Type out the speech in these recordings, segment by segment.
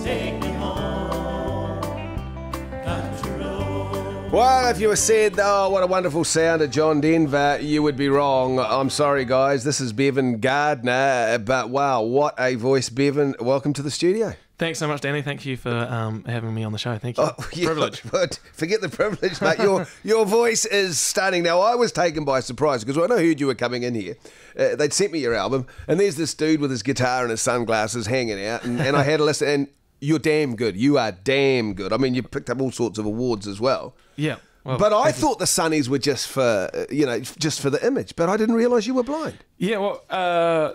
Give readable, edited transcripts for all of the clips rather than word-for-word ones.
take me home, country road. Well, if you were said, oh, what a wonderful sound of John Denver, you would be wrong. I'm sorry, guys. This is Bevan Gardiner. But wow, what a voice, Bevan. Welcome to the studio. Thanks so much, Danny. Thank you for having me on the show. Thank you. Oh, yeah, Privilege. But forget the privilege, mate. Your voice is stunning. Now, I was taken by surprise because when I heard you were coming in here, they'd sent me your album, and there's this dude with his guitar and his sunglasses hanging out, and I had a listen, and you're damn good. You are damn good. I mean, you picked up all sorts of awards as well. Yeah. Well, but I thought the Sunnies were just for, just for the image, but I didn't realise you were blind. Yeah, well,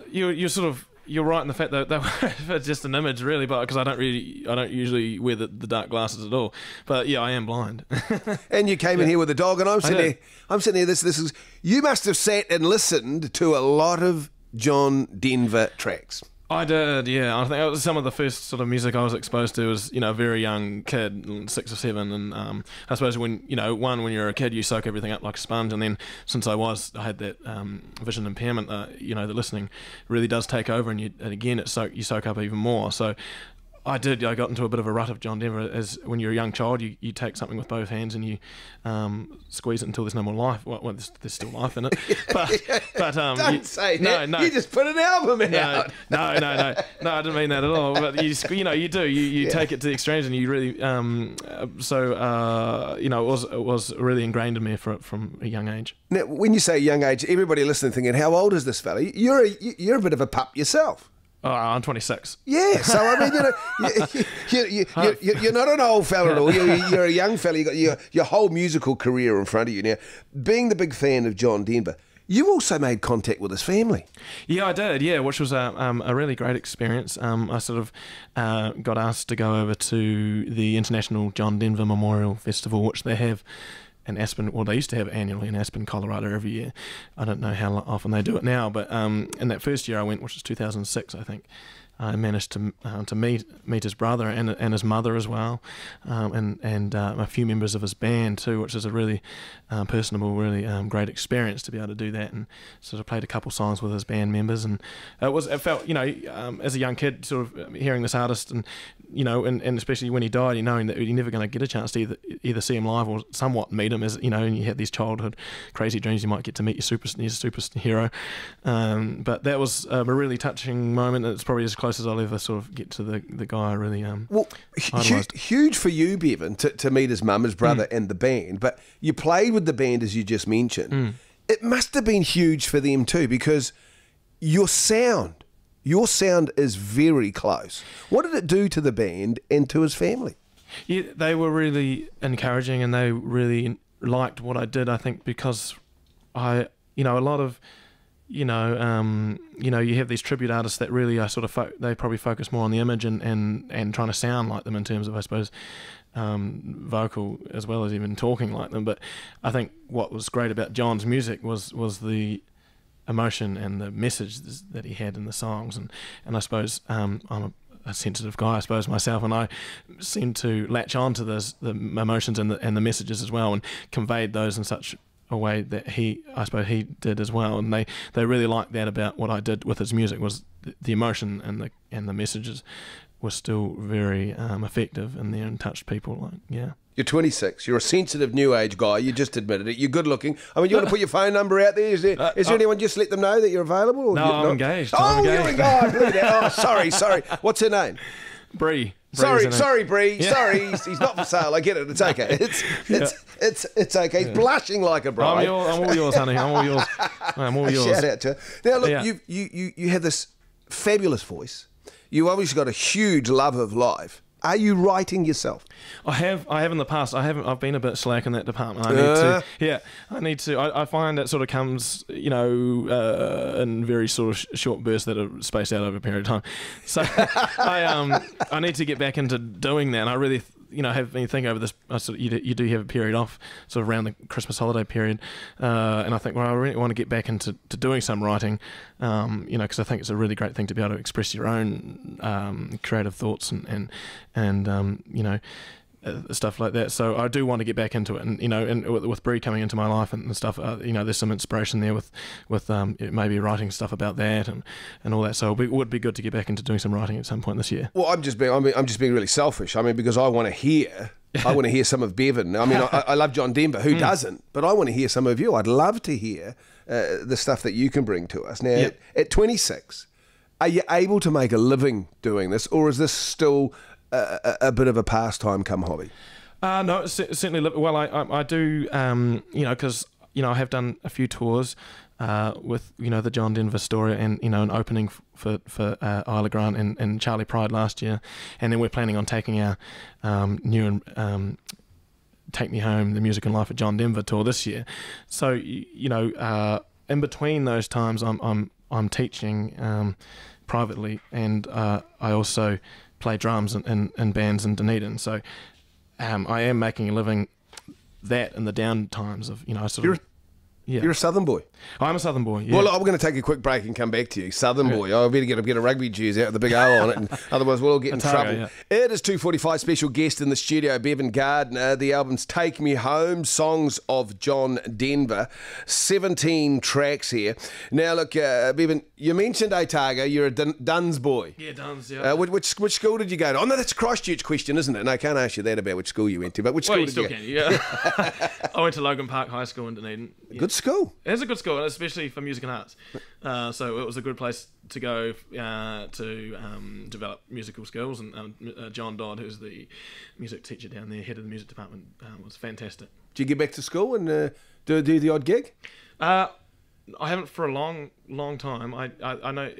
you're right in the fact that they were just an image, really, but because I don't usually wear the dark glasses at all. But yeah, I am blind. And you came in here with a dog, and I'm sitting here. This is. You must have sat and listened to a lot of John Denver tracks. I did, yeah. I think it was some of the first sort of music I was exposed to as, a very young kid, 6 or 7, and I suppose when you're a kid, you soak everything up like a sponge, and then since I had that vision impairment, the listening really does take over, and again you soak up even more. So I got into a bit of a rut of John Denver. As when you're a young child, you take something with both hands and you squeeze it until there's no more life. Well, there's still life in it. But don't say that. No. You just put an album out. No, I didn't mean that at all. But you take it to the extremes, and you really it was really ingrained in me from a young age. Now, when you say young age, everybody listening thinking, how old is this fella? You're a bit of a pup yourself. Oh, I'm 26. Yeah, so I mean, you're not an old fella at all. You're a young fella. You got your whole musical career in front of you now. Being the big fan of John Denver, you also made contact with his family. Yeah, I did. Yeah, which was a really great experience. I sort of got asked to go over to the International John Denver Memorial Festival, which they have in Aspen. Well, they used to have it annually in Aspen, Colorado, every year. I don't know how often they do it now, but in that first year I went, which was 2006, I think, I managed to meet his brother and his mother as well, and a few members of his band too, which is a really personable, really great experience to be able to do that, and sort of played a couple songs with his band members, and it felt as a young kid, sort of hearing this artist, and and especially when he died, knowing that you're never going to get a chance to either see him live or somewhat meet him, as and you had these childhood crazy dreams you might get to meet your superhero, but that was a really touching moment. It's probably as close as I'll ever sort of get to the guy I really huge for you, Bevan, to meet his mum, his brother, and the band. But you played with the band, as you just mentioned. It must have been huge for them too, because your sound is very close. What did it do to the band and to his family? Yeah, they were really encouraging, and they really liked what I did, I think, because a lot of you have these tribute artists that really are sort of they probably focus more on the image and trying to sound like them in terms of, I suppose, vocal as well as even talking like them. But I think what was great about John's music was the emotion and the message that he had in the songs, and I suppose I'm a sensitive guy, I suppose, myself, and I seem to latch on to the emotions and the messages as well, and conveyed those in such a way that I suppose he did as well, and they really liked that about what I did with his music, was the emotion and the messages were still very effective in there and touched people. You're 26. You're a sensitive new age guy. You just admitted it. You're good looking. I mean, you want to put your phone number out there? Is there anyone, just let them know that you're available? Or no, I'm engaged. You're engaged. Oh, sorry. What's her name? Bree. Sorry, Bree. Yeah. Sorry, he's not for sale. I get it. It's okay. It's okay. He's blushing like a bride. I'm all yours, honey. I'm all yours. I'm all yours. Shout out to her. Now, look, you have this fabulous voice. You obviously got a huge love of life. Are you writing yourself? I have in the past. I've been a bit slack in that department. I need to. I find it sort of comes, in very sort of short bursts that are spaced out over a period of time. So I need to get back into doing that. And I really have been thinking over this. You do have a period off, sort of around the Christmas holiday period, and I think, well, I really want to get back into doing some writing, because I think it's a really great thing to be able to express your own creative thoughts and stuff like that. So I do want to get back into it, and and with Bree coming into my life and stuff, there's some inspiration there with maybe writing stuff about that and all that. So it would be good to get back into doing some writing at some point this year. Well, I'm just being really selfish. I mean, because I want to hear some of Bevan. I mean, I love John Denver. Who doesn't? But I want to hear some of you. I'd love to hear the stuff that you can bring to us. Now, at 26, are you able to make a living doing this, or is this still a bit of a pastime come hobby? No, certainly. Well, I do, because I have done a few tours with the John Denver story, and an opening for Isla Grant and Charlie Pride last year, and then we're planning on taking our new Take Me Home, the Music and Life of John Denver tour this year. So in between those times, I'm teaching privately, and I also play drums in bands in Dunedin. So I am making a living that in the down times of You're a Southern boy. I'm a Southern boy, yeah. Well, I'm going to take a quick break and come back to you. Southern boy. I better get a rugby jersey out with the big O on it, and otherwise we'll all get in trouble. Yeah. It is 2:45. Special guest in the studio, Bevan Gardiner. The album's Take Me Home, Songs of John Denver. 17 tracks here. Now, look, Bevan, you mentioned Otago. You're a Duns boy. Yeah, Duns, yeah. Which school did you go to? Oh, no, that's a Christchurch question, isn't it? No, I can't ask you that about which school you went to, but which school did you go to? Yeah. I went to Logan Park High School in Dunedin. Yeah. Good school. It is a good school, especially for music and arts. So it was a good place to go to develop musical skills. And John Dodd, who's the music teacher down there, head of the music department, was fantastic. Did you get back to school and do the odd gig? I haven't for a long time. I know.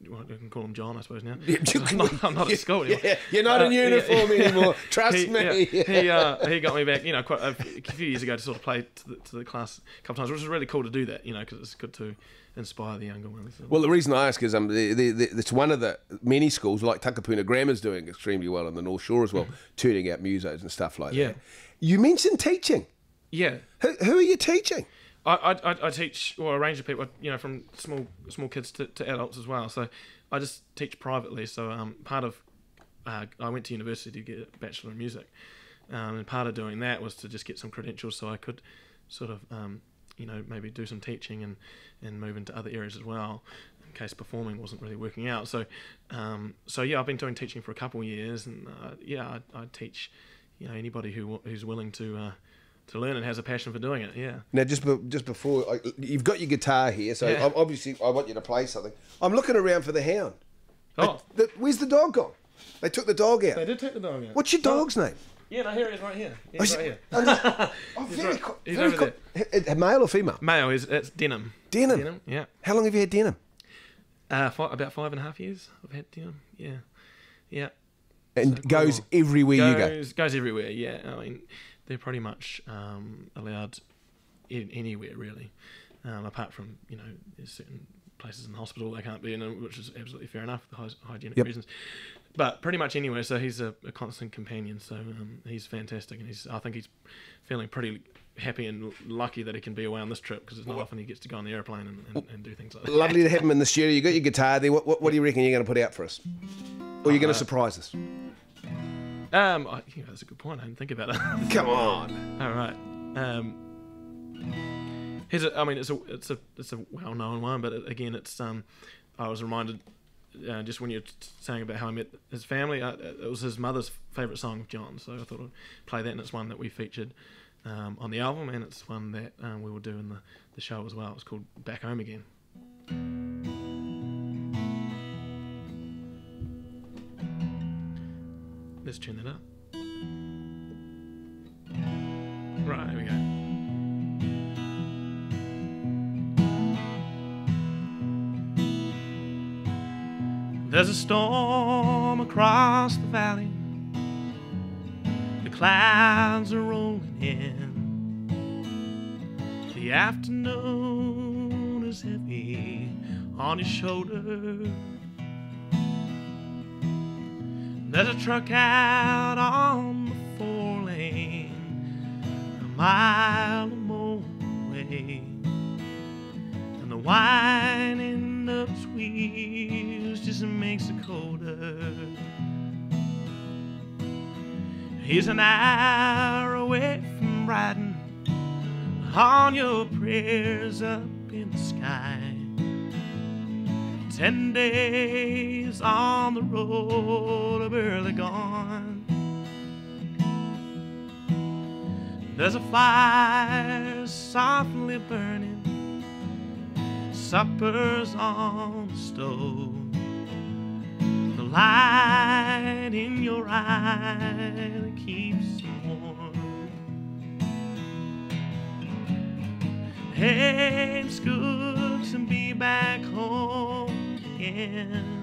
Well, you can call him John, I suppose now. Yeah, I'm not at school anymore. Yeah, you're not in uniform anymore. Trust me. He got me back, quite a few years ago to sort of play to the class a couple of times, which was really cool to do that, because it's good to inspire the younger ones. Well, the reason I ask is it's one of the many schools, like Takapuna Grammar's doing extremely well in the North Shore as well, turning out musos and stuff like that. You mentioned teaching. Yeah. Who are you teaching? I teach a range of people, from small kids to adults as well. So I just teach privately. So part of I went to university to get a Bachelor in Music, and part of doing that was to just get some credentials so I could sort of maybe do some teaching and move into other areas as well, in case performing wasn't really working out. So I've been doing teaching for a couple of years, and I teach anybody who's willing to learn and has a passion for doing it. Yeah. Now, just before you've got your guitar here, so obviously I want you to play something. I'm looking around for the hound. Oh, where's the dog gone? They took the dog out. They did take the dog out. What's your dog's name? Yeah, no, here he is, right here. Yeah, he's right here. Very He's very over cool. Male or female? Male. It's Denim. Denim. Yeah. How long have you had Denim? About 5.5 years. I've had Denim. Yeah. Yeah. And so goes everywhere you go. Goes everywhere. Yeah. I mean, they're pretty much allowed anywhere really, apart from there's certain places in the hospital they can't be in, which is absolutely fair enough for hygienic reasons. But pretty much anywhere. So he's a constant companion. So he's fantastic, and I think he's feeling pretty happy and lucky that he can be away on this trip, because it's not often he gets to go on the airplane and do things like that. Lovely to have him in the studio. You got your guitar there. What do you reckon you're going to put out for us, or you're going to surprise us? That's a good point. I didn't think about that. Come on. All right. It's a well-known one, but again, it's I was reminded just when you were saying about how I met his family. It was his mother's favourite song of John, so I thought I'd play that, and it's one that we featured on the album, and it's one that we will do in the show as well. It's called Back Home Again. Let's tune that up. Right, here we go. There's a storm across the valley. The clouds are rolling in. The afternoon is heavy on your shoulders. There's a truck out on the 4-lane, a mile or more away, and the whining of its wheels just makes it colder. He's an hour away from riding on your prayers up in the sky. 10 days on the road of early gone. There's a fire softly burning, supper's on the stove. The light in your eye that keeps you warm. Hey, it's good to be back home again.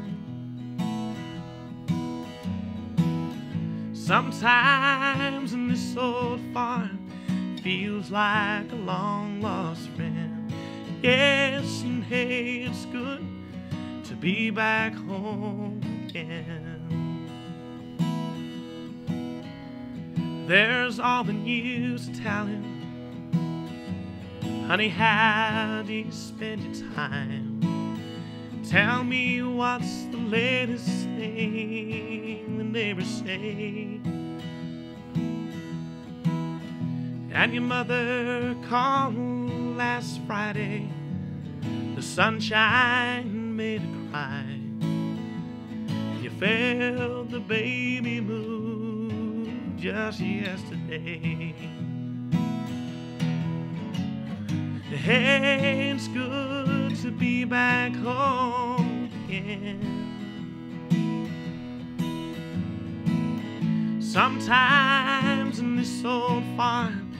Sometimes in this old farm feels like a long lost friend. Yes, and hey, it's good to be back home again. There's all the news to tell him. Honey, how do you spend your time? Tell me what's the latest thing the neighbors say. And your mother called last Friday. The sunshine made her cry. You felt the baby move just yesterday. Hey, it's good to be back home again. Sometimes in this old farm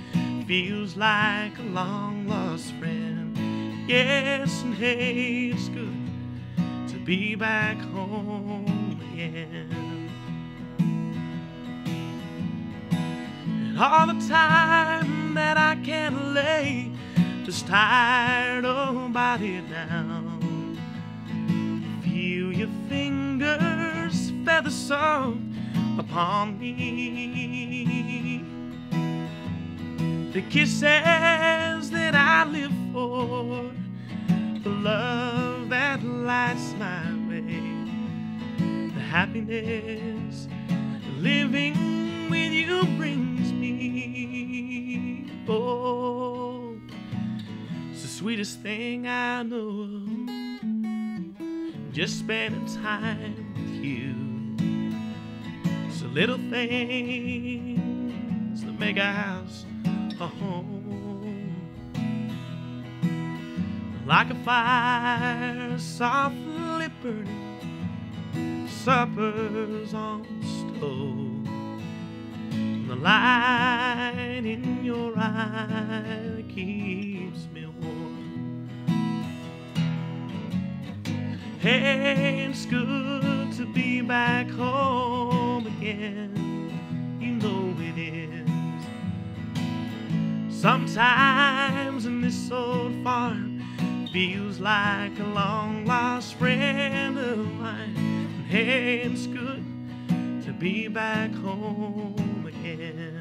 feels like a long lost friend. Yes, and hey, it's good to be back home again. And all the time that I can't lay this tired old body down, feel your fingers feather soft upon me. The kisses that I live for, the love that lights my way, the happiness living with you brings me. Oh, it's the sweetest thing I know of, just spending time with you. It's the little things that make our house a home. Like a fire softly burning, supper's on the stove, and the light in your eye keeps me warm. Hey, it's good to be back home again. You know it is. Sometimes in this old farm feels like a long lost friend of mine. And hey, it's good to be back home again.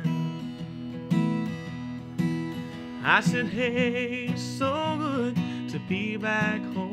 I said, hey, it's so good to be back home